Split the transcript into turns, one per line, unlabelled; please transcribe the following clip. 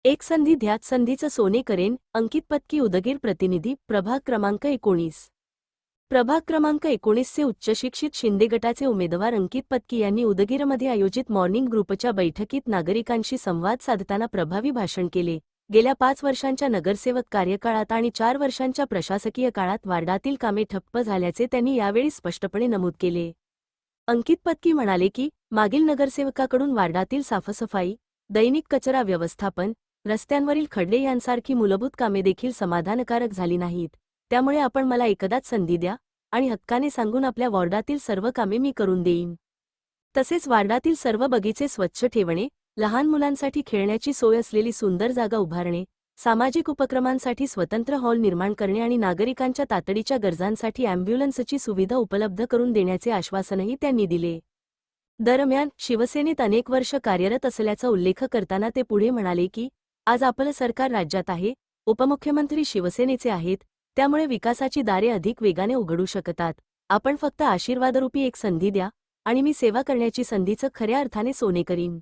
एक संधी द्या, संधीचं सोने करेन. अंकित पत्की, उदगीर प्रतिनिधी, प्रभाग क्रमांक 19. प्रभाग क्रमांक 19 चे उच्चशिक्षित शिंदे गटाचे उमेदवार अंकित पत्की यांनी उदगीरमध्ये आयोजित मॉर्निंग ग्रुपच्या बैठकीत नागरिकांशी संवाद साधताना प्रभावी भाषण केले. गेल्या 5 वर्षांच्या नगरसेवक कार्यकाळात आणि 4 वर्षांच्या प्रशासकीय काळात वार्डातील कामे ठप्प झाल्याचे त्यांनी यावेळी स्पष्टपणे नमूद केले. अंकित पत्की म्हणाले की मागील नगरसेवकाकडून वार्डातील साफसफाई, दैनिक कचरा व्यवस्थापन, रस्त्यांवरील खड्डे यांसारखी मूलभूत कामे देखील समाधानकारक झाली नाहीत. त्यामुळे आपण मला एकदाच संधी द्या आणि हक्काने सांगून आपल्या वॉर्डातील सर्व कामे मी करून देईन. तसेच वार्डातील सर्व बगीचे स्वच्छ ठेवणे, लहान मुलांसाठी खेळण्याची सोय असलेली सुंदर जागा उभारणे, सामाजिक उपक्रमांसाठी स्वतंत्र हॉल निर्माण करणे आणि नागरिकांच्या तातडीच्या गरजांसाठी अॅम्ब्युलन्सची सुविधा उपलब्ध करून देण्याचे आश्वासनही त्यांनी दिले. दरम्यान शिवसेनेत अनेक वर्ष कार्यरत असल्याचा उल्लेख करताना ते पुढे म्हणाले की आज आपलं सरकार राज्यात आहे, उपमुख्यमंत्री शिवसेनेचे आहेत, त्यामुळे विकासाची दारे अधिक वेगाने उघडू शकतात. आपण फक्त आशीर्वादरूपी एक संधी द्या आणि मी सेवा करण्याची संधीचं खऱ्या अर्थाने सोने करीन.